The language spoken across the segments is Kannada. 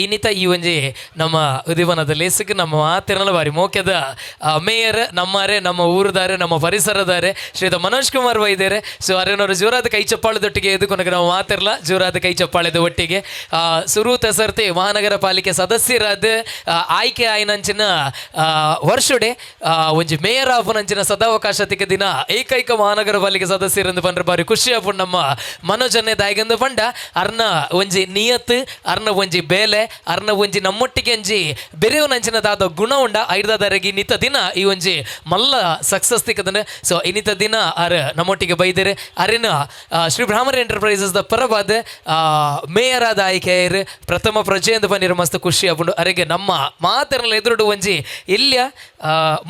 ಇನ್ನಿತ ಈ ಒಂಜಿ ನಮ್ಮ ಉದಿವನದ ಲೇಸಿಗೆ ನಮ್ಮ ಮಾತಿರಲ್ಲ ಬಾರಿ ಮೋಕ್ಯದ ಮೇಯರ್ ನಮ್ಮರೆ ನಮ್ಮ ಊರದಾರೆ ನಮ್ಮ ಪರಿಸರದಾರೆ ಶ್ರೀಯುತ ಮನೋಜ್ ಕುಮಾರ್ ವೈದ್ಯರೆ. ಸೊ ಅರೇನವರು ಜೋರಾದ ಕೈ ಚಪ್ಪಾಳದೊಟ್ಟಿಗೆ ಎದುಕೊನಗೆ ನಾವು ಮಾತಿರಲ್ಲ ಜೋರಾದ ಕೈ ಚಪ್ಪಾಳದ ಒಟ್ಟಿಗೆ ಸುರೂತ ಸರ್ತಿ ಮಹಾನಗರ ಪಾಲಿಕೆ ಸದಸ್ಯರಾದ ಆಯ್ಕೆ ಆಯ್ನಂಚಿನ ವರ್ಷಡೆ ಒಂಜಿ ಮೇಯರ್ ಆಪುನಂಚಿನ ಸದಾವಕಾಶ ದಿನ ಏಕೈಕ ಮಹಾನಗರ ಪಾಲಿಕೆ ಸದಸ್ಯರೆಂದು ಬಂದ್ರೆ ಬಾರಿ ಖುಷಿ ಆಪುಂಡು ನಮ್ಮ ಮನೋಜನ್ನೇ ದಾಯ್ಗಂದು ಬಂಡ ಅರ್ನ ಒಂಜಿ ನಿಯತ್ ಅರ್ನ ಒಂಜಿ ಬೇಲೆ ಅರ್ನ ಒಂಜಿ ನಮ್ಮೊಟ್ಟಿಗೆ ಒಂಜಿ ಬೆರೆಯುವನಂಚಿನದಾದ ಗುಣ ಉಂಡ ಐದಾದರೆಗೆ ನಿತ ದಿನ ಈ ಒಂಜಿ ಮಲ್ಲ ಸಕ್ಸಸ್ ತಿಕ್ಕದನೆ. ಸೊ ಇನ್ನಿತ ದಿನ ನಮ್ಮೊಟ್ಟಿಗೆ ಬೈದರೆ ಅರಿನ ಶ್ರೀ ಬ್ರಾಹ್ಮಣ ಎಂಟರ್ಪ್ರೈಸಸ್ ದ ಪರವಾದ ಮೇಯರ್ ಆದ ಆಯ್ಕೆಯರು ಪ್ರಥಮ ಪ್ರಜೆ ಎಂದು ಬಂದಿರೋ ಮಸ್ತ್ ಖುಷಿ ಆಗ್ಬಿಟ್ಟು ಅರೆಗೆ ನಮ್ಮ ಮಾತರಲ್ಲ ಎದುರುಡು ಒಂಜಿ ಇಲ್ಯ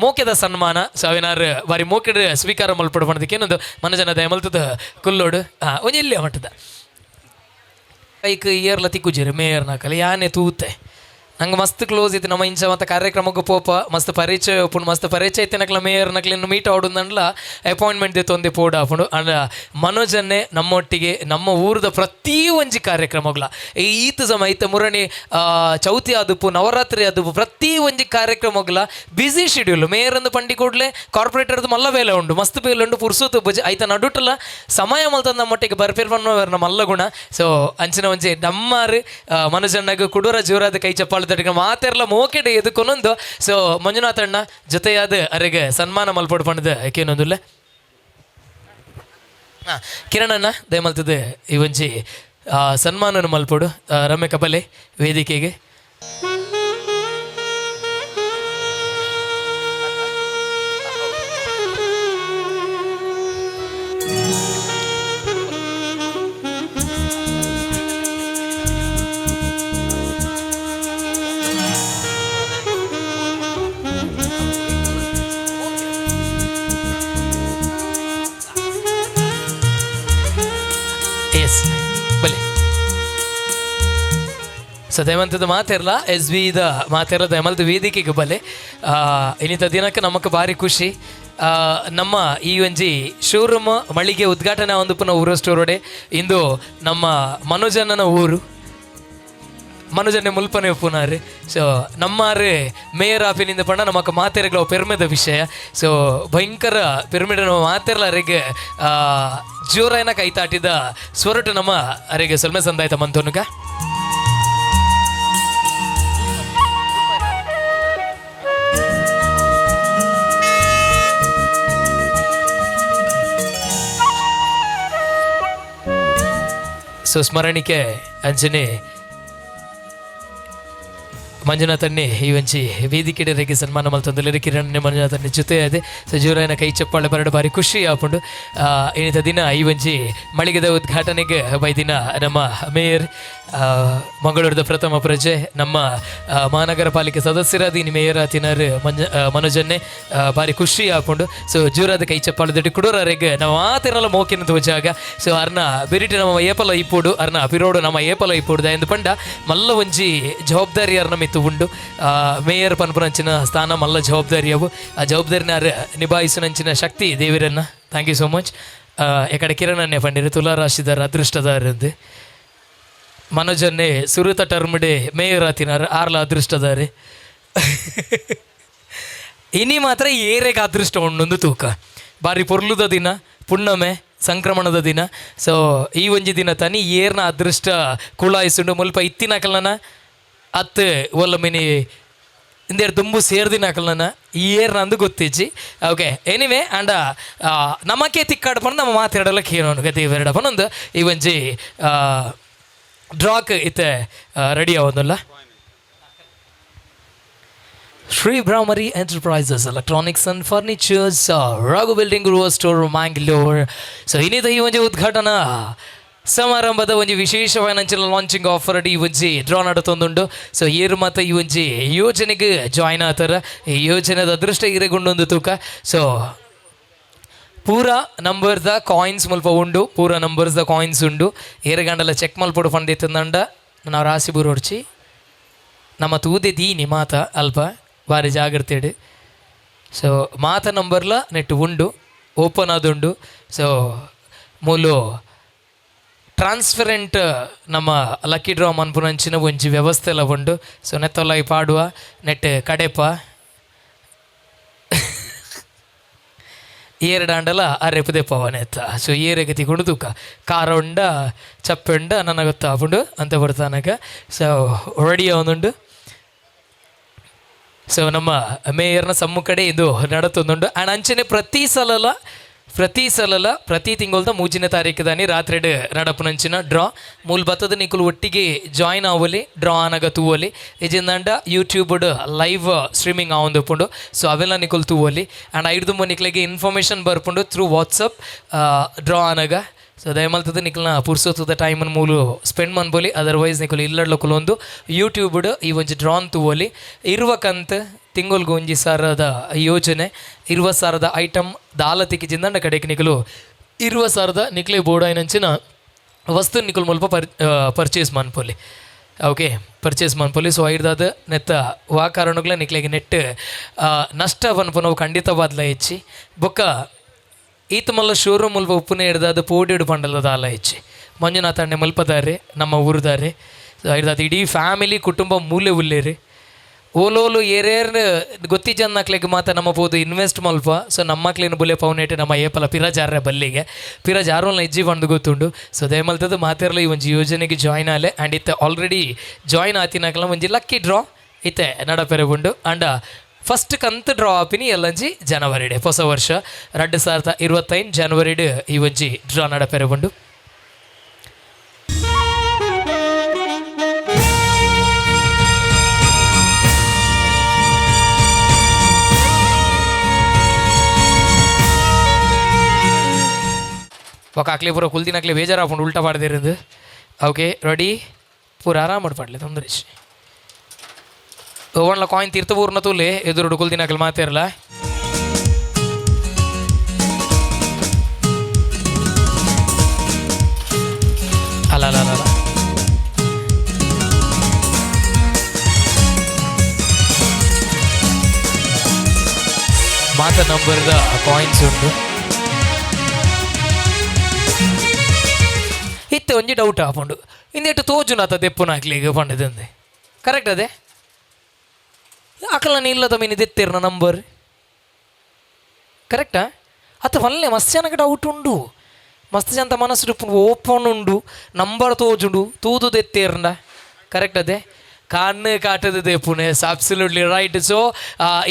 ಮೋಕೆದ ಸನ್ಮಾನ. ಸೊ ಅವೇನಾರು ಬಾರಿ ಮೋಕೆಡ್ ಸ್ವೀಕಾರ ಮಲ್ಪಡ್ಬಣದಕ್ಕೆ ಏನೊಂದು ಮನಜನದ ಮಲ್ತದ ಕುಲ್ಲೋಡು ಒಂಜಿ ಇಲ್ಯ ಮಟ್ಟದ ಕೈಕ್ ಇಯರ್ಲ ತಿಕ್ಕುಜಿರಿ ಮೇಯರ್ನ ಕಲೆ ಯಾನೆ ತೂತೆ ನಂಗೆ ಮಸ್ತ್ ಕ್ಲೋಸ್ ಇತ್ತು ನಮ್ಮ ಇಂಚ ಮತ್ತು ಕಾರ್ಯಕ್ರಮಕ್ಕೆ ಪೋಪ ಮಸ್ತ್ ಪರಿಚಯ ಒಪ್ಪುಂಡು ಮಸ್ತ್ ಪರಿಚಯ ಇತ್ತು ನಕ್ಲ ಮೇಯರ್ ನಕ್ಲಿನ್ನು ಮೀಟ್ ಆಡೋದಂಡ್ಲ ಅಪಾಯಿಂಟ್ಮೆಂಟ್ ತೊಂದೆ ಪೋಡ್ ಹಾಕೊಂಡು ಅಂಡ್ ಮನೋಜನ್ನೇ ನಮ್ಮೊಟ್ಟಿಗೆ ನಮ್ಮ ಊರದ ಪ್ರತಿ ಒಂಜಿ ಕಾರ್ಯಕ್ರಮಗಳ ಈತ ಸಮಯ ಇತ್ತ ಮುರಣಿ ಚೌತಿ ಆದುಪ್ಪು ನವರಾತ್ರಿ ಆದುಪ್ಪು ಪ್ರತಿ ಒಂಜಿ ಕಾರ್ಯಕ್ರಮಗಳ ಬ್ಯುಸಿ ಶೆಡ್ಯೂಲ್ ಮೇಯರ್ ಅಂದು ಪಂಡಿ ಕೂಡಲೇ ಕಾರ್ಪೊರೇಟರ್ದು ಮಲ್ಲ ಬೇಲೆ ಉಂಡು ಮಸ್ತ್ ಬೇಲೆ ಉಂಡು ಪುರ್ಸೋತು ಬುಜ್ ಆಯ್ತ ನಡುಟಲ್ಲ ಸಮಯ ಮಲ್ತಂದು ನಮ್ಮೊಟ್ಟಿಗೆ ಬರ್ಪಿರ್ವನ್ನ ಮಲ್ಲ ಗುಣ. ಸೊ ಅಂಚಿನ ಒಂಜಿ ನಮ್ಮಾರು ಮನೋಜನ್ನಾಗ ಕುಡೂರ ಜೋರಾದ ಕೈ ಚಪ್ಪಾಳ ಮಾತೆಲ್ಲ ಮೋಕೆಡೆ ಎದುಕೊನೊಂದು. ಸೊ ಮಂಜುನಾಥ್ ಅಣ್ಣ ಜೊತೆಯಾದ ಅರೆಗೆ ಸನ್ಮಾನ ಮಲ್ಪೊಡು ಪಣದ ಏಕೆನೊಂದುಲ್ಲ ಕಿರಣ್ ಅಣ್ಣ ದಯಮಲ್ತದ ಈ ಒಂಜಿ ಸನ್ಮಾನ ಮಲ್ಪೊಡು ರಮ್ಯ ಕಪಲೆ ವೇದಿಕೆಗೆ. ಸೊ ದಯಮಂತದ ಮಾತಿರಲ್ಲ ಎಸ್ ಬಿ ದ ಮಾತಿರಲ್ಲ ದಯಮಲ್ದ ವೇದಿಕೆಗೆ ಬಲೆ ಇನ್ನಿತ ದಿನಕ್ಕೆ ನಮಗೆ ಭಾರಿ ಖುಷಿ. ನಮ್ಮ ಈ ಒಂಜಿ ಶೋರೂಮ್ ಮಳಿಗೆ ಉದ್ಘಾಟನೆ ಒಂದು ಪುನಃ ಊರ ಸ್ಟೋರೋಡೆ ಇಂದು ನಮ್ಮ ಮನೋಜನನ ಊರು ಮನೋಜನ್ನೇ ಮುಲ್ಪನೆ ಪುನಃ. ಸೊ ನಮ್ಮಾರು ಮೇಯರ್ ಆಪಿನಿಂದ ಪಂಡ ನಮಕ್ ಮಾತೆರೆಗಳ ಪೆರ್ಮೆದ ವಿಷಯ. ಸೊ ಭಯಂಕರ ಪಿರಮಿಡ್ ನಮ್ಮ ಮಾತೆರಲ ಅರೆಗೆ ಜೋರಾಯನ ಕೈತಾಟಿದ ಸ್ವರಟು ನಮ್ಮ ಅರೆಗೆ ಸೊಲ್ಮೆ ಸಂದಾಯ್ತ ಮಂತೋನುಗ ಸೊ ಸ್ಮರಣಿಕೆ ಅಂಜನೆ ಮಂಜುನಾಥನ್ನೇ ಈ ಒಂಜಿ ವೇದಿಕೆಡೆಗೆ ಸನ್ಮಾನ ಮಲ್ತೊಂದು ಕಿರಣ್ ಮಂಜುನಾಥನ್ನೇ ಜೊತೆ ಅದೇ ಸಜೀವರಾಯನ ಕೈ ಚಪ್ಪಾಳೆ ಬರಡು ಬಾರಿ ಖುಷಿ ಆಪುಂಡು. ಇನ್ನಿತ ದಿನ ಈ ಒಂಜಿ ಮಳಿಗೆದ ಉದ್ಘಾಟನೆಗೆ ಬೈದಿನ ನಮ್ಮ ಮೇಯರ್ ಮಂಗಳೂರದ ಪ್ರಥಮ ಪ್ರಜೆ ನಮ್ಮ ಮಹಾನಗರ ಪಾಲಿಕೆ ಸದಸ್ಯರಾದ ಇನ್ನು ಮೇಯರ್ ಆತಿನಾರು ಮನೋಜನ್ನೇ ಭಾರಿ ಖುಷಿ ಆಪುಂಡು. ಸೊ ಜೋರಾದ ಕೈ ಚಪ್ಪಾಳದೊಟ್ಟಿ ಕುಡೋರರೆಗೆ ನಾವು ಮಾತಿರಲ್ಲ ಮೋಕಿನ ತೋಜಾಗ. ಸೊ ಅರ್ನ ಬೆರಿಟಿ ನಮ್ಮ ಏಪಲ ಇಪ್ಪೋಡು ಅರ್ನ ಪಿರೋಡು ನಮ್ಮ ಏಪಲ ಇಪ್ಪೋಡು ಎಂದು ಪಂಡ ಮಲ್ಲ ಒಂಜಿ ಜವಾಬ್ದಾರಿ ಅರ್ನ ಮಿತ್ತು ಉಂಡು. ಮೇಯರ್ ಪನ್ಪುನಂಚಿನ ಸ್ಥಾನ ಮಲ್ಲ ಜವಾಬ್ದಾರಿ ಅವು ಆ ಜವಾಬ್ದಾರಿನ ನಿಭಾಯಿಸಿನಂಚಿನ ಶಕ್ತಿ ದೇವಿರನ್ನ. Thank you so much. ಎಕಡೆ ಕಿರಣನ್ನೇ ಪಂಡಿರು ತುಲಾರಾಶಿದಾರ ಅದೃಷ್ಟದಾರಂದು ಮನೋಜನ್ನೇ ಸುರುತ ಟರ್ಮ್ಡೆ ಮೇಯರ್ ಆತಿನಾರ ಆರ್ಲ ಅದೃಷ್ಟದಾರೆ ಇನಿ ಮಾತ್ರ ಏರೆಗೆ ಅದೃಷ್ಟ ಉಂಡೊಂದು ತೂಕ ಬಾರಿ ಪೊರ್ಲುದ ದಿನ ಪುಣ್ಣಮೆ ಸಂಕ್ರಮಣದ ದಿನ. ಸೊ ಈ ಒಂಜಿ ದಿನ ತನಿ ಏರ್ನ ಅದೃಷ್ಟ ಕುಳಾಯಿಸುಂಡು ಮುಲ್ಪ ಇತ್ತಿನ ಕಲ್ಲನ ಅತ್ತು ಒಲ್ಲ ಮಿನಿ ಇಂದೇರು ತುಂಬು ಸೇರ್ದಿನ ಕಲ್ಲನ ಈ ಏರ್ನ ಅಂದು ಗೊತ್ತಿಜ್ಜಿ. ಓಕೆ ಎನಿವೆ ಆ್ಯಂಡ್ ನಮಕ್ಕೆ ತಿಕ್ಕಾಡ್ಪಂಡು ನಮ್ಮ ಮಾತಾಡಲಕ್ಕೆ ಏನೋನು ಗತಿ ಎರಡಪ್ಪನೊಂದು ಈ ಒಂಜಿ ಡ್ರಾಕ್ ಇತ್ತೆ ರೆಡಿ ಆಗೋದಲ್ಲ. Shri Brahmari enterprises electronics and furnitures Raghu building ರುವ ಸ್ಟೋರ್ ಮ್ಯಾಂಗ್ಳೂರ್. ಸೊ ಇನ್ನಿದ ಈ ಒಂಜಿ ಉದ್ಘಾಟನಾ ಸಮಾರಂಭದ ಒಂಜಿ ವಿಶೇಷವಾದ ಲಾಂಚಿಂಗ್ ಆಫರ್ ಅಡಿ ಈ ಒಂಜಿ ಡ್ರಾ ನಡತೊಂದುಂಡು. ಸೊ ಏರು ಮಾತ್ರ ಈ ಒಂಜಿ ಯೋಜನೆಗೆ ಜಾಯ್ನ್ ಆತಾರ ಈ ಯೋಜನೆದ ಅದೃಷ್ಟ ಇರೆಗೊಂಡೊಂದು ತೂಕ. ಸೊ ಪೂರ ನಂಬರ್ದ ಕಾಯಿನ್ಸ್ ಮುಲ್ಪ ಉಂಡು ಪೂರ ನಂಬರ್ಸ್ದ ಕಾಯಿನ್ಸ್ ಉಂಡು ಏರೆಗಂಡಲ ಚೆಕ್ ಮಲ್ಪೊಡು ಫಂಡ್ ಎತ್ತಂದಂಡ ನಾವು ರಾಸಿ ಬುರೋಡ್ಚಿ ನಮ್ಮ ತೂದೆ ದೀನಿ ಮಾತ ಅಲ್ಪ ಭಾರಿ ಜಾಗ್ರತೆ. ಸೊ ಮಾತ ನಂಬರ್ಲ ನೆಟ್ಟು ಉಂಡು ಓಪನ್ ಆದುಂಡು. ಸೊ ಮೂಲು ಟ್ರಾನ್ಸ್ಪರೆಂಟ್ ನಮ್ಮ ಲಕ್ಕಿ ಡ್ರಾ ಮನ್ಪುನಂಚಿನ ಒಂಜಿ ವ್ಯವಸ್ಥೆ ಎಲ್ಲ ಉಂಡು. ಸೊ ನೆತ್ತೊಲಾಯಿ ಪಾಡುವ ನೆಟ್ ಕಡೆಪ ಏರಡಾಂಡಲ ಅರೆಪುದೆ ಪವನೆತ್ತ. ಸೊ ಏರೆಗತಿ ಕುಣಿದುಕ ಖಾರ ಉಂಡ ಚಪ್ಪೆ ಉಂಡ ನನ್ನ ಗೊತ್ತಾಪುಂಡು ಅಂತ ಬರ್ತಾನಕ. ಸೊ ರೆಡಿ ಅವನುಂಡು. ಸೊ ನಮ್ಮ ಮೇಯರ್ನ ಸಮ್ಮುಖಡೆ ಇದು ನಡತೊಂದುಂಡು. ಆ್ಯಂಡ್ ಅಂಚನೆ ಪ್ರತಿ ತಿಂಗಳದ 3ನೇ ತಾರೀಕು ದಾನಿ ರಾತ್ರಿ ನಡಪುನಂಚಿನ ಡ್ರಾ ಮೂಲ ಬತ್ತದ ನಿಕುಲು ಒಟ್ಟಿಗೆ ಜಾಯಿನ್ ಆವಲಿ ಡ್ರಾ ಆನಾಗ ತೂವಲಿ ಇಜಿಂದಂಡ ಯೂಟ್ಯೂಬ್ ಲೈವ್ ಸ್ಟ್ರೀಮಿಂಗ್ ಆವೊಂದುಪುಂಡು. ಸೊ ಅವೆಲ್ಲ ನಿಕುಲು ತೂವಲಿ ಆ್ಯಂಡ್ ಐದು ನಿಕ್ಲಿಗೆ ಇನ್ಫಾರ್ಮೇಷನ್ ಬರ್ಪುಂಡು ಥ್ರೂ ವಾಟ್ಸಪ್ ಡ್ರಾ ಆನಾಗ. ಸೊ ದಯಮಲ್ತದ ನಿಕಲ್ನ ಪುರ್ಸೋತದ ಟೈಮನ್ನು ಮೂಲು ಸ್ಪೆಂಡ್ ಮನ್ಬೋಲಿ. ಅದರ್ವೈಸ್ ನಿಕಲು ಇಲ್ಲಡ್ಲಕುಲು ಒಂದು ಯೂಟ್ಯೂಬ್ಡ್ ಈ ಒಂಜಿ ಡ್ರಾನ್ ತೂವಲಿ ಇರುವಕಂತ ತಿಂಗಳ್ಗೆ 1,000 ಯೋಜನೆ 20,000 ಐಟಮ್ ದಾಲತಿಗೆ ಜಿಂದಂಡ ಕಡೆಗೆ ನಿಕಲು 20,000 ನಿಕ್ಲೆ ಬೋರ್ಡಾಯಿನಂಚಿನ ವಸ್ತು ನಿಕಲು ಮುಲ್ಪ ಪರ್ಚೇಸ್ ಮನ್ಪೊಲಿ. ಓಕೆ ಪರ್ಚೇಸ್ ಮನ್ಪೊಲಿ. ಸೊ ಐದಾದ ನೆತ್ತ ವಾ ಕಾರಣಗಳ ನಿಕ್ಲೆಗೆ ನೆಟ್ ನಷ್ಟ ಪನ್ಪು ಖಂಡಿತವಾದ್ಲ ಹೆಚ್ಚಿ ಬೊಕ್ಕ ಈತ ಮಲ್ಲ ಶೋರೂಮ್ ಮುಲ್ಪ ಉಪ್ಪುನೇ ಹಿಡ್ದಾದ ಪೋಡಿಡು ಪಂಡಲದ ಆಲ ಹೆಚ್ಚಿ ಮಂಜುನಾಥ ಅಣ್ಣೆ ಮಲ್ಪದಾರೆ ನಮ್ಮ ಊರುದಾರೆ. ಹಿಡ್ದಾದ ಇಡೀ ಫ್ಯಾಮಿಲಿ ಕುಟುಂಬ ಮೂಲೆ ಉಲ್ಲೇರಿ ಓಲೋಲು ಏರೇರು ಗೊತ್ತಿ ಜನ್ನಕ್ಲಿಗೆ ಮಾತ್ರ ನಮ್ಮ ಪೋದು ಇನ್ವೆಸ್ಟ್ ಮಲ್ಪ. ಸೊ ನಮ್ಮಕ್ಲೇನು ಬುಲೆ ಪೌನೇಟೆ ನಮ್ಮ ಏಪಲ ಪಿರಜಾರ ಬಲ್ಲಿಗೆ ಪಿರಜಾರೋಲ್ನ ಇಜ್ಜಿ ಬಂದು ಗೊತ್ತುಂಡು. ಸೊ ದಯಮಲ್ತದ ಮಾತಿರಲ್ಲ ಈ ಒಂಜಿ ಯೋಜನೆಗೆ ಜಾಯ್ನ್ ಆಲೆ ಆ್ಯಂಡ್ ಇತ್ತೆ ಆಲ್ರೆಡಿ ಜಾಯ್ನ್ ಆತಿನಾಕಲ್ಲ ಒಂಜಿ ಲಕ್ಕಿ ಡ್ರಾ ಇತ್ತೆ ನಡಪೆರೆ ಉಂಡು. ಆ್ಯಂಡ್ ಫಸ್ಟ್ ಕಂತು ಡ್ರಾ ಆಪಿನಿ ಎಲ್ಲಂಜಿ ಜನವರಿಡೆ ಹೊಸ ವರ್ಷ 2025 ಜನವರಿಡ್ ಈ ಒಂಜಿ ಡ್ರಾ ನಡಪೆರೆ ಉಂಡು. ಒಕ್ಕಾಕ್ಲಿ ಪೂರ ಕುಲ್ದಿನಾಕ್ಲಿ ಬೇಜಾರಾಪುಂಡು ಉಲ್ಟಾ ಪಾಡ್ದಿರೋದು. ಓಕೆ ರೆಡಿ ಪೂರ ಆರಾಮ ಮಾಡ್ಪಾಡ್ಲಿ ತೊಂದರೆ ಒಣ್ಣ ಕಾಯಿನ್ ತೀರ್ಥಪೂರ್ಣ ತೂಲೆ ಎದುರು ಕುಲ್ದಿನಾಕಲ್ ಮಾತಿರಲ್ಲ. ಅಲ್ಲ ಅಲ್ಲ ಅಲ್ಲ ಮಾತ ನಂಬರ್ದ ಕಾಯಿನ್ಸ್ ಉಂಟು. ಇತ್ತೆ ಒಂಜಿ ಡೌಟ್ ಆಪುಂಡು ಇಂದೆಟ್ಟು ತೋಜುನಾತ ದೆಪ್ಪುನಾಕ್ಲಿಗೆ ಪಂಡದಂದೆ ಕರೆಕ್ಟ್ ಅದೇ ಅಕಲನ ಇಲ್ಲದ ಮೀನು ದೆತ್ತಿರ್ನ ನಂಬರ್ ಕರೆಕ್ಟಾ ಅಥವಾ ಅಲ್ಲೇ ಮಸ್ತ್ ಜನಕ್ಕೆ ಡೌಟ್ ಉಂಡು. ಮಸ್ತ್ ಜನ ಮನಸ್ಸು ಓಪನ್ ಉಂಡು ನಂಬರ್ ತೋಜುಂಡು ತೂದು ದೆತ್ತೇರ್ನ ಕರೆಕ್ಟ್ ಅದೇ ಕಣ್ಣು ಕಾಟದ ದೆಪ್ಪುನೆ ಅಬ್ಸಲ್ಯೂಟ್ಲಿ ರೈಟ್. ಸೊ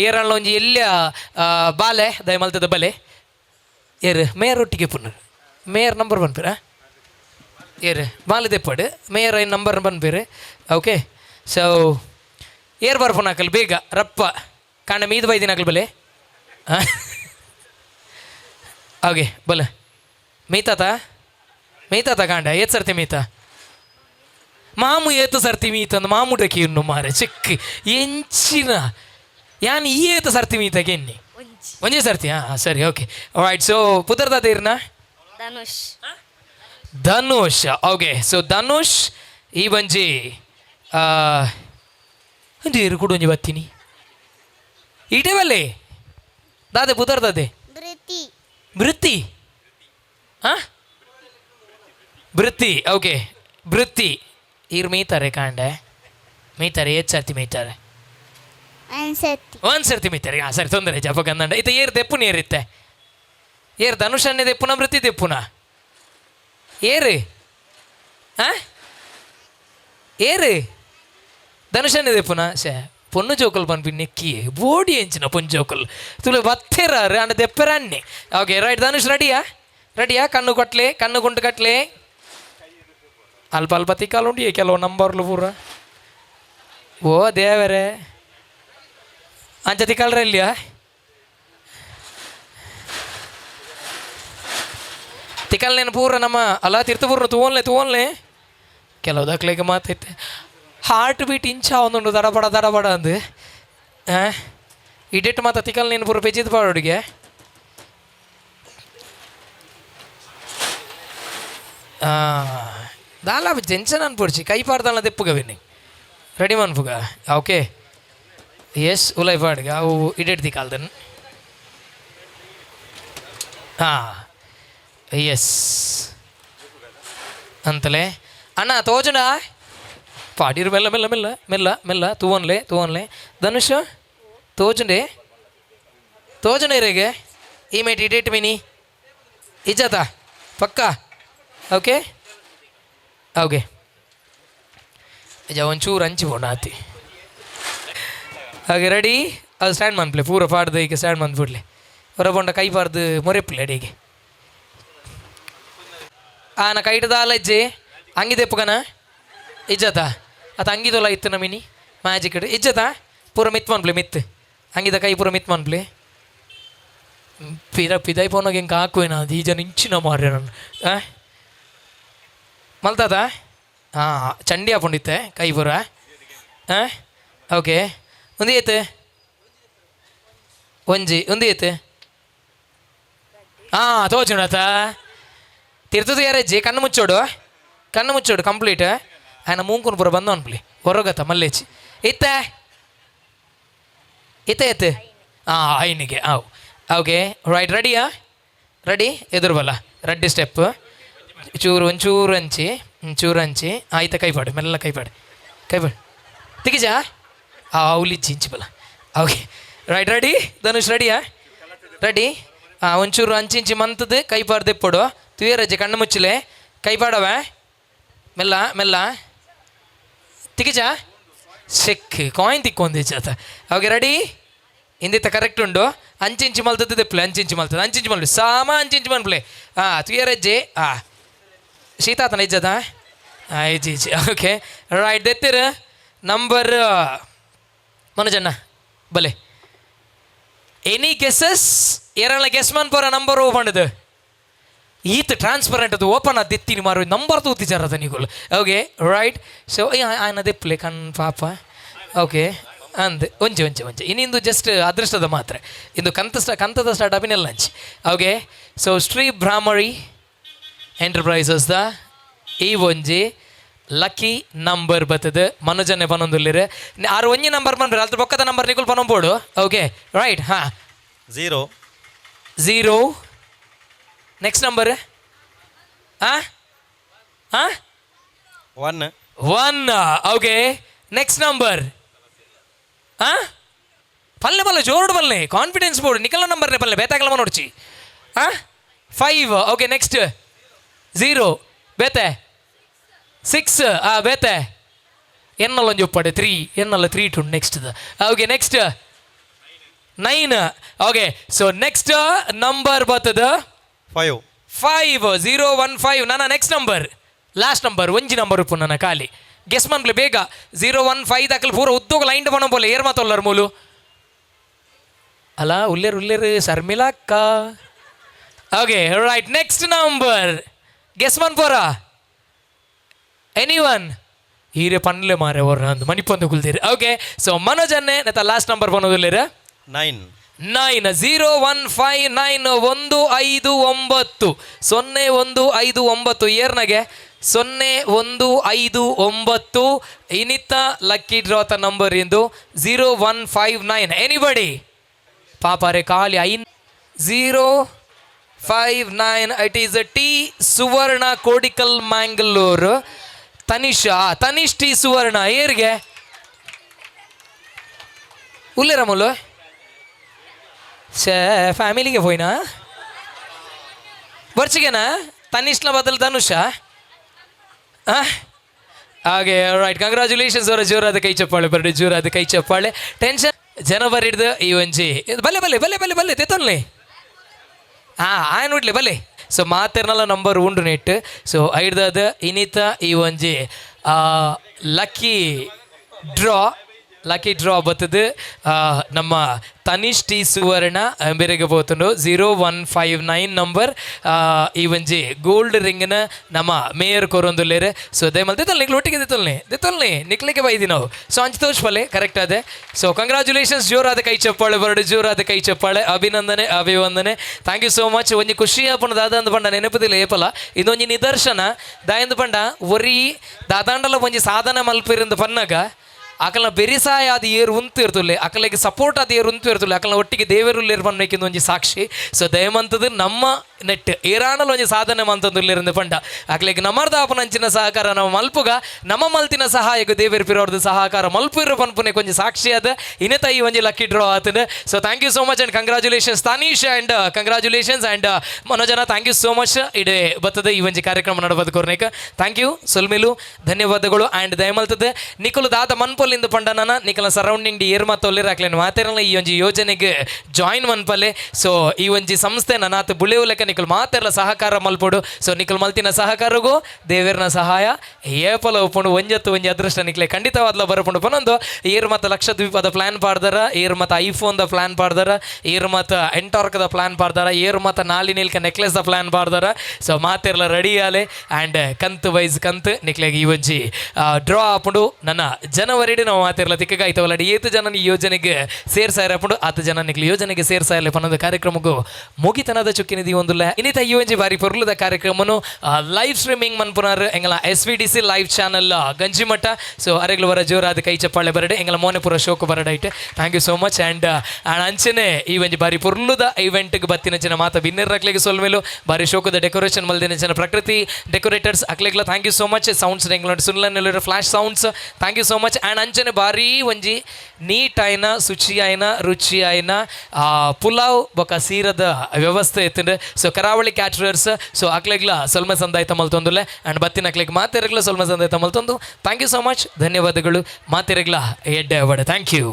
ಏರಣ್ಣ ಒಂಜಿ ಎಲ್ಲ ಬಾಲೆ ದಯಮಲ್ತದ ಬಲೆ ಏರು ಮೇಯರ್ ಒಟ್ಟಿಗೆ ಪುನರ್ ಮೇಯರ್ ನಂಬರ್ ಬಂದ್ಪೀರ ಏರು ಬಾಲೆ ದೆಪ್ಪಡು ಮೇಯರ್ ನಂಬರ್ ಬಂದ್ಪೀರು. ಓಕೆ ಸೊ ಏರ್ ಬರ್ಪುನಾಕಲ್ ಬೇಗ ರಪ್ಪ ಕಾಂಡ ಮೀದು ಬೈದಿನಾಕಲ್ ಬಲೆ ಓಕೆ ಬಲ ಮೀತಾತ ಕಾಂಡ ಏತ್ ಸರ್ತಿ ಮೀತಾ ಮಾಮು ಏತು ಸರ್ತಿ ಮೀತಂದು ಮಾಮುಡಕ್ಕೆ ಇನ್ನು ಮಾರೆ ಚೆಕ್ ಎಂಚಿನ ಯಾನ್ ಈ ಏತು ಸರ್ತಿ ಮೀತಗೆ ಎನ್ನಿ ಒಂಜೇ ಸರ್ತಿ ಹಾಂ ಸರಿ ಓಕೆ ರೈಟ್. ಸೊ ಪುತ್ರದಾದ ಇರ್ನ ಧನುಷ್ ಓಕೆ. ಸೊ ಧನುಷ್ ಈ ಬಂಜಿ ಅಂದೇರು ಕೂಡ ಒಂಜಿ ಬತ್ತೀನಿ ಇಟೇ ಬಲ್ಲೆ ದಾದೆ ಪುದರ್ ದಾದೆ ಬೃತ್ತಿ ಹಾಂ ಬೃತ್ತಿ ಓಕೆ ಬೃತ್ತಿ ಇರು ಮೀತಾರೆ ಕಾಂಡೆ ಮೀತಾರೆ ಏತ್ ಸರ್ತಿ ಮೀತಾರೆ ಒಂದು ಸರ್ತಿ ಮೀತಾರೆ ಹಾಂ ಸರಿ ತೊಂದರೆ ಜಪ ಗಂದಂಡ ಇತ್ತೆ ಏರು ದೆಪ್ಪುನ ಏರಿತ್ತೆ ಏರು ಧನುಷನ್ನೇ ದೆಪ್ಪುನ ಬೃತ್ತಿ ದೆಪ್ಪುನ ಏರು ಹಾಂ ಏರು ಧನುಷನ್ನೇ ದೆಪ್ಪುನ ಶೇ పొన్ను జోకులు పంపి బోడి ఎంచిన పొన్ను జోకులు తులు బత్తేరారు అండ్ దెప్పరాన్ని. ఓకే రైట్ ధనుష్ రెడీయా కన్ను కొట్లే కన్ను గుంటు కట్లే ಅಲ್ಪ ಅಲ್ಪ ತಿಕ್ಕಾಲು ಉಂಟು ಕೆಲವು ನಂಬರ್ಲು ಪೂರ ಓ ದೇವರೇ ಅಂಚ ತಿಕ್ಕಲ್ರ ಇಲ್ಲಿಯ ತಿಕ್ಕಲ್ನೇನು ಪೂರ ನಮ್ಮ ಅಲ್ಲ ತೀರ್ಥಪೂರ್ಣ ತೋನ್ಲೆ ಕೆಲವು ದಾಖಲೆಗೆ ಮಾತೈತೆ ಹಾರ್ಟ್ ಬೀಟ್ ಇಂಚ ಒಂದುಂಡು ದಡಬಡ ಅಂದು ಇಡಿಟ್ಟು ಮಾತ ತಿಕ್ಕಲ್ ನೀನು ಪೂರ ಪೆಚ್ಚಿದ ಪಾಡೋಡಿಗೆ ದಾಲ ಜೆನ್ಸನ್ ಅನ್ಪೊಡ್ಚಿ ಕೈ ಪಾಡ್ದಾಳ ದೆಪ್ಪುಗ ವಿನ್ನಿ ರೆಡಿ ಮನ್ಪುಗ ಓಕೆ ಎಸ್ ಉಲೈ ಪಾಡ್ಗ ಅವು ಇಡೆಟ್ ತಿಕ್ಕಾಲ್ದನ್ ಹಾಂ ಎಸ್ ಅಂತಲೇ ಅಣ್ಣ ತೋಜಣ ಪಾಡಿರು ಮೆಲ್ಲ ಮೆಲ್ಲ ಮೆಲ್ಲ ಮೆಲ್ಲ ಮೆಲ್ಲ ತೂವನ್ಲೆ ಧನುಷ್ ತೋಜಂಡೆ ತೋಜನೇರೆಗೆ ಈ ಮೇಟ್ ಇಡೇಟ್ ಮಿನಿ ಇಜ್ಜತಾ ಪಕ್ಕ ಓಕೆ ಓಕೆ ಒಂಚೂರು ಹಂಚಿ ಬೋಣ ಆತಿ ಹಾಗೆ ರೆಡಿ ಅದು ಸ್ಟ್ಯಾಂಡ್ ಮನ್ಪ್ಲೆ ಪೂರ ಪಾಡ್ದು ಈಗ ಸ್ಟ್ಯಾಂಡ್ ಮಂದ್ಬಿಡ್ಲಿ ಹೊರಬೊಂಡ ಕೈ ಪಾರ್ದು ಮೊರೆಪ್ಲೆ ಅಡಿಗೆ ನಾ ಕೈಟದ ಅಜ್ಜಿ ಹಂಗಿದೆ ಪುಗನ ಇಜ್ಜತಾ ಅದು ಹಂಗಿದಲ್ಲ ಇತ್ತು ನಮಿನಿ ಮ್ಯಾಜಿಕ್ ಇಡು ಇಜ್ಜತಾ ಪೂರ ಮಿತ್ ಮನ್ಪ್ಲೆ ಮಿತ್ ಹಂಗಿದ ಕೈ ಪೂರ ಮಿತ್ ಮನ್ಪ್ಲೆ ಪಿದಾಯಿ ಪೋನಾಗ ಹಿಂಗೆ ಹಾಕುವೇನ ಅದು ಈ ಜನ ಇಂಚಿನ ಮಾರ್ರೆ ನಾನು ಮಲ್ತದ ಚಂಡಿ ಹಾಕೊಂಡಿತ್ತೆ ಕೈ ಪೂರ ಓಕೆ ಒಂದು ಏತು ಒಂಜಿ ಒಂದು ಏತು ತೋಚುಣತ ತಿರ್ತದ ಯಾರಜ್ಜಿ ಕಣ್ಣು ಮುಚ್ಚೋಡು ಕಂಪ್ಲೀಟ್ ఆయన ಮೂಂಕುನು ಪೂರ ಬಂದ ಅನ್ಪ್ಲಿ ಹೊರಗತ್ತ ಮಲ್ಲೇಚಿ ಇತ್ತೆ ಐನಿಗೆ ಓಕೆ ರೈಟ್ ರೆಡಿಯಾ ರೆಡಿ ಎದುರು ಬಲ್ಲ ರೆಡ್ಡಿ ಸ್ಟೆಪ್ ಒಂಚೂರು ಹಂಚಿ ಆಯ್ತಾ ಕೈಪಾಡು ಮೆಲ್ಲ ಕೈಪಾಡು ತಿಗಿಜಾ ಅವಲಿಚ್ಚಿ ಇಂಚಿ ಬಲ್ಲ ಓಕೆ ರೈಟ್ ರೆಡಿ ಧನುಷ್ ರೆಡಿಯಾ ರೆಡಿ ಒಂಚೂರು ಹಂಚಿಂಚಿ ಮಂತದ್ದು ಕೈಪಾಡು ತೆಪ್ಪಡು ತುಯರಜ್ಜಿ ಕಣ್ಣು ಮುಚ್ಚಲೆ ಕೈಪಾಡವ ಮೆಲ್ಲ ಮೆಲ್ಲ ತಿಗಿಜಾ ಶೆಕ್ ಕಾಯಿನ್ ತಿಕ್ಕೊಂದಿಜ್ಜಾತ ಓಕೆ ರೆಡಿ ಹಿಂದಿತ್ತ ಕರೆಕ್ಟ್ ಉಂಡು ಅಂಚಿಂಚಿ ಮಲ್ತದ್ದು ತೆಪ್ಪಲೆ ಅಂಚಿಂಚಿ ಮಲ್ಪಲೆ ಸಾಮ ಅಂಚಿಂಚಿ ಮನ್ಪ್ಲೆ ತುಯರಜ್ಜಿ ಶೀತಾತನ ಇಜ್ಜದ ಇಜ್ಜಿ ಓಕೆ ರೈಟ್ ದೆತ್ತಿರ ನಂಬರ್ ಮನುಜಣ್ಣ ಬಲೆ ಎನಿ ಗೆಸಸ್ ಎರಳ ಗೆಸ್ ಮನ್ ಪರ ನಂಬರ್ ಓಪನ್ದು ಈತ್ ಟ್ರಾನ್ಸ್ಪರೆಂಟ್ ಅದು ಓಪನ್ ಅದು ಎತ್ತೀನಿ ಮಾರು ನಂಬರ್ ತೂತಿಚಾರದ ನೀಗಳು ಓಕೆ ರೈಟ್ ಸೊ ಆಯ್ನ ದೆಪ್ಪಲೆ ಕಣ್ ಪಾಪ ಓಕೆ ಅಂದೆ ಒಂಚೆ ಇನ್ನಿಂದು ಜಸ್ಟ್ ಅದೃಷ್ಟದ ಮಾತ್ರ ಇಂದು ಕಂತದ ಸ್ಟಾರ್ಟ್ ಅಪಿನೆಲ್ಲ ಹಂಚಿ ಓಕೆ ಸೊ ಶ್ರೀ ಬ್ರಾಹ್ಮರಿ ಎಂಟರ್ಪ್ರೈಸಸ್ದ ಈ ಒಂಜಿ ಲಕ್ಕಿ ನಂಬರ್ ಬರ್ತದೆ ಮನುಜನ್ನೇ ಪನೊಂದುಲ್ಲಿರ ಆರು ಒಂಜಿ ನಂಬರ್ ಬಂದ್ರೆ ಅದ್ರ ಪಕ್ಕದ ನಂಬರ್ ನಿಕುಲ್ ಪನೊಂಬೋಡು okay right zero next number one okay next number ಪಲ್ಲೆ ಜೋರ್ಡು ಬಲ್ಲೆ ಕಾನ್ಫಿಡೆನ್ಸ್ ಬೋರ್ಡ್ ನಿಕಲ ನಂಬರ್ನೇ ಪಲ್ಲೆ ಬೇತಾಕಲಮ್ಮ ನೋಡ್ಚಿ 5 ಓಕೆ ನೆಕ್ಸ್ಟ್ 0 ಬೇತೆ 6 ಬೇತೆ ಎನ್ನಲ್ಲ ಒಂಜಿ ಒಪ್ಪಡೆ 3 ಎನ್ನಲ್ಲ 3 two next okay next 9 okay so next number ಬರ್ತದ 5 0 1 5 ನನ್ನ ನೆಕ್ಸ್ಟ್ ನಂಬರ್ ಲಾಸ್ಟ್ ನಂಬರ್ ಒಂಜಿ ನಂಬರ್ ಉಪ್ಪು ನನ್ನ ಖಾಲಿ ಗೆಸ್ ಮನ್ಪ್ಲೆ ಬೇಗ 0 1 5 ದಾಖಲೆ ಪೂರ ಉದ್ದೋಗ ಲೈನ್ ಬಣ್ಣ ಬೋಲೆ ಏರ್ ಮಾತೊಲ್ಲರ್ ಮೂಲು ಅಲ್ಲ ಉಲ್ಲೇರು ಶರ್ಮಿಳಾ ಅಕ್ಕ okay right next number guess ಮನ್ ಪೋರ ಎನಿವನ್ ಹೀರೆ ಪನ್ಲೆ ಮಾರೆ ಅವ್ರ ಅಂದು ಮಣಿಪೊಂದು ಕುಲ್ತೀರಿ ಓಕೆ ಸೊ ಮನೋಜನ್ನೇ ನೆತ್ತ ಲಾಸ್ಟ್ ನಂಬರ್ ಪನ್ನೋದಿಲ್ಲೇರ 9 0 1 5 9 1 5 9 0 1 5 9 ಏರ್ನಾಗೆ 0 1 5 9 ಇನಿತ್ತ ಲಕ್ಕಿ ಡ್ರಾತ ನಂಬರ್ ಇಂದು 0 1 5 9 ಎನಿಬಡಿ ಪಾಪಾರೆ ಖಾಲಿ 0 5 9 it is T Suvarna Kodikal Mangalore Tanish T Suvarna ಏರ್ಗೆ ಉಲ್ಲೇರಮುಲು ಫ್ಯಾಮಿಲಿಗೆ ಹೋಯ್ನಾ ಬರ್ಚಿಗೆನಾ ತನಿಷ್ನ ಬದಲು ಧನುಷ ಹಾಗೆ ರೈಟ್ ಕಂಗ್ರ್ಯಾಚುಲೇಷನ್ಸ್ ಅವರ ಜೋರಾದ ಕೈ ಚಪ್ಪಾಳೆ ಬರ್ರಿ ಜೋರಾದ ಕೈ ಚಪ್ಪಾಳೆ ಟೆನ್ಷನ್ ಜನ ಬರಿಡ್ದು ಈ ಒಂಜಿ ಬಲ್ಲೆ ತೆತ್ತೊನ್ಲಿ ಆಯ್ ನೋಡ್ಲಿ ಬಲ್ಲೆ ಸೊ ಮಾತೆರ್ನಲ್ಲ ನಂಬರ್ ಉಂಡು ನೆಟ್ ಸೊ ಐಡ್ದಾದ ಇನಿತ ಈ ಒಂಜಿ ಲಕ್ಕಿ ಡ್ರಾ ಬರ್ತದೆ ನಮ್ಮ ತನಿಷ್ ಟಿ ಸುವರ್ಣ ಬೇರೆಗೆ ಹೋತುಂಡು 0 1 5 9 ನಂಬರ್ ಈ ಒಂಜಿ ಗೋಲ್ಡ್ ರಿಂಗ್ನ ನಮ್ಮ ಮೇಯರ್ ಕೊರೊಂದುಲ್ಲೇರೆ ಸೊ ದಯಮಲ್ ದಿತ್ತಲ್ನಿ ಒಟ್ಟಿಗೆ ದಿತ್ತಲ್ನಿ ನಿಕ್ಲಿಕ್ಕೆ ಬೈದಿ ನಾವು ಸೊ ಅಂಚು ತೋರ್ಸ್ಪಲ್ಲೆ ಕರೆಕ್ಟ್ ಅದೇ ಸೊ ಕಂಗ್ರ್ಯಾಚುಲೇಷನ್ಸ್ ಜೋರಾದ ಕೈ ಚಪ್ಪಾಳೆ ಬರಡು ಜೋರಾದ ಕೈ ಚಪ್ಪಾಳೆ ಅಭಿನಂದನೆ ಅಭಿವಂದನೆ ಥ್ಯಾಂಕ್ ಯು ಸೋ ಮಚ್ ಒಂಜಿ ಖುಷಿ ಆಪಣ ದಾದಂದು ಪಂಡ ನೆನಪದಿಲ್ಲ ಏಪಲ ಇದೊಂಜಿ ನಿದರ್ಶನ ದಾಯಂದು ಪಂಡ ಒರಿ ದಾದಾಂಡಲ ಒಂಜಿ ಸಾಧನೆ ಮಲ್ಪಿರಿಂದ ಪನ್ನಗ ಅಕಲ್ನ ಬೆರಿಸಾಯ ಅದು ಏರು ಉಂತು ಇರ್ತುಲ್ಲೆ ಅಕಲಿಗೆ ಸಪೋರ್ಟ್ ಅದು ಏರು ಉಂತು ಇರ್ತುಲ್ಲೆ ಅಕಲ್ನ ಒಟ್ಟಿಗೆ ದೇವರುಲ್ಲೇರು ಪನ್ಬೇಕಿಂದು ಒಂಜಿ ಸಾಕ್ಷಿ ಸೊ ದಯಮಂತದ್ದು ನಮ್ಮ ನೆಟ್ ಏರಾಣಲು ಒಂಜಿ ಸಾಧನೆ ಮಂತೊಂದುಲ್ಲೆರಿಂದ ಪಂಡ ಅಕ್ಲೆಗ್ ನಮರ್ದಾಪನಂಚಿನ ಸಹಕಾರ ನಾವು ಮಲ್ಪುಗ ನಮ್ಮ ಮಲ್ತಿನ ಸಹಾಯಕ ದೇವೇರ್ ಪಿರೋರ್ದು ಸಹಕಾರ ಮಲ್ಪಿರೋ ಪನ್ಪುನೆ ಕೊಂಚ ಸಾಕ್ಷಿ ಅದ ಇನ್ನತ ಈ ಒಂಜಿ ಲಕ್ಕಿ ಡ್ರಾ ಆತನ so thank you so much and congratulations Tanish and congratulations and ಮನೋಜನ ಥ್ಯಾಂಕ್ ಯು ಸೋ ಮಚ್ ಇಡೇ ಬರ್ತದೆ ಈ ಒಂಜಿ ಕಾರ್ಯಕ್ರಮ ನಡಬದು ಕೊರ್ನೇಕ ಥ್ಯಾಂಕ್ ಯು ಸೊಲ್ಮೇಲು ಧನ್ಯವಾದಗಳು ಆ್ಯಂಡ್ ದಯಮಲ್ತದೆ ನಿಖಲು ದಾದ ಮನ್ಪಲ್ಲಿಂದ ಪಂಡನನ ನಿಖಲ ಸರೌಂಡಿಂಗ್ ಡಿ ಏರ್ ಮತ್ತು ಒಲ್ಲಿರಾಕ್ಲೇನು ಮಾತೇರಲ್ಲ ಈ ಒಂಜಿ ಯೋಜನೆಗೆ ಜಾಯಿನ್ ಮನ್ಪಲ್ಲೆ ಸೊ ಈ ಒಂಜಿ ಸಂಸ್ಥೆ ನನಾತ್ ಬುಳೆಯುಲಕ ನಿಖಲ್ ಮಾತೆರ್ಲ ಸಹಕಾರ ಮಲ್ಪೊಡು ಸೊ ನಿಖಲ್ ಮಲ್ತಿನ ಸಹಕಾರಗೂ ದೇವೇರ್ನ ಸಹಾಯ ಏಪಲ ಒಪ್ಪುಂಡು ಒಂಜತ್ತು ಒಂಜಿ ಅದೃಷ್ಟ ನಿಕ್ಲೆ ಖಂಡಿತವಾದ್ಲ ಬರಪುಂಡು ಪನೊಂದು ಏರ್ ಮತ್ತು ಲಕ್ಷದ್ವೀಪದ ಪ್ಲಾನ್ ಪಾಡ್ದಾರ ಏರ್ ಮತ್ತು ಐಫೋನ್ದ ಪ್ಲಾನ್ ಪಾಡ್ದಾರ ಏರ್ ಮತ್ತು ಎಂಟಾರ್ಕ್ದ ಪ್ಲಾನ್ ಪಾಡ್ದಾರ ಏರ್ ಮತ್ತು ನಾಲಿ ನಿಲ್ಕ ನೆಕ್ಲೆಸ್ದ ಪ್ಲಾನ್ ಪಾಡ್ದಾರ ಸೊ ಮಾತೆರ್ಲ ರೆಡಿ ಆಲೆ ಆ್ಯಂಡ್ ಕಂತು ವೈಸ್ ಕಂತು ನಿಕ್ಲೆಗೆ ಈ ಒಂಜಿ ಡ್ರಾ ಆಪುಂಡು ನನ್ನ ಜನವರಿಡಿ ನಾವು ಮಾತೆರ್ಲ ತಿಕ್ಕಗ ಐತವಲ್ಲ ಏತು ಜನ ಈ ಯೋಜನೆಗೆ ಸೇರ್ಸಾಯಿರಪುಂಡು 10 ಜನ ನಿಕ್ಲೆ ಯೋಜನೆಗೆ ಸೇರ್ಸಾಯಿಲ್ಲ ಪನ್ನೊಂದು ಕಾರ್ಯಕ್ರಮಕ್ಕೂ ಮುಗಿತನದ ಚುಕ್ಕಿನಿದಿ ಒಂದುಲ್ಲ ಇನ್ನಿತ ಈ ಒಂಜಿ ಬಾರಿ ಪೊರ್ಲುದ ಕಾರ್ಯಕ್ರಮನು ಲೈವ್ ಸ್ಟ್ರೀಮಿಂಗ್ ಮನ್ಪುನಾರ್ ಎಂಗಲ SVDC live channel Ganjimath so ಅರೆಗ್ಲು ಬರ ಜೋರಾದ ಕೈ ಚಪ್ಪಾಳೆ ಬರಡೆ ಎಂಗಲ ಮೋನೆಪುರ ಶೋಕು ಬರಡೈತೆ thank you so much and ಅಂಚನೆ ಈ ಒಂಜಿ ಬಾರಿ ಪೊರ್ಲುದ ಇವೆಂಟ್ಗೆ ಬತ್ತಿನ ಮಾತ ಬಿನ್ನರ್ ಅಕ್ಲೆಗೆ ಸೊಲ್ಮೇಲು ಬಾರಿ ಶೋಕದ ಡೆಕೋರೇಷನ್ ಮಲ್ದಿನ ಜನ ಪ್ರಕೃತಿ ಡೆಕೋರೇಟರ್ಸ್ ಅಕ್ಲೆಗ್ಲ thank you so much sounds ಎಂಗ್ಲ ಸುನ್ಲನ್ನೆಲ್ಲ flash sounds thank you so much and ಅಂಚನೆ ಬಾರಿ ಒಂಜಿ ನೀಟ್ ಆಯ್ನ ಶುಚಿ ಆಯ್ನ ರುಚಿ ಆಯ್ನ ಪುಲಾವ್ ಬೊಕ ಸೀರದ ವ್ಯವಸ್ಥೆ ಎತ್ತಿಂಡು ಸೊ ಕರಾವಳಿ ಕ್ಯಾಟ್ರರ್ಸ್ ಸೊ ಅಕ್ಲೆಗ್ಲ ಸೊಲ್ಮ ಸಂದಾಯ್ತ ಮಲ್ತೊಂದುಲ್ಲೆ ಆ್ಯಂಡ್ ಬತ್ತಿನ ಅಕ್ಲೆಗ್ ಮಾತೆರೆಗ್ಲ ಸೊಲ್ಮ ಸಂದಾಯ್ತ ಮಲ್ತೊಂದು ಥ್ಯಾಂಕ್ ಯು ಸೊ ಮಚ್ ಧನ್ಯವಾದಗಳು ಮಾತೆರೆಗ್ಲ ಎಡ್ಡೆ ಅವಡೆ ಥ್ಯಾಂಕ್ ಯು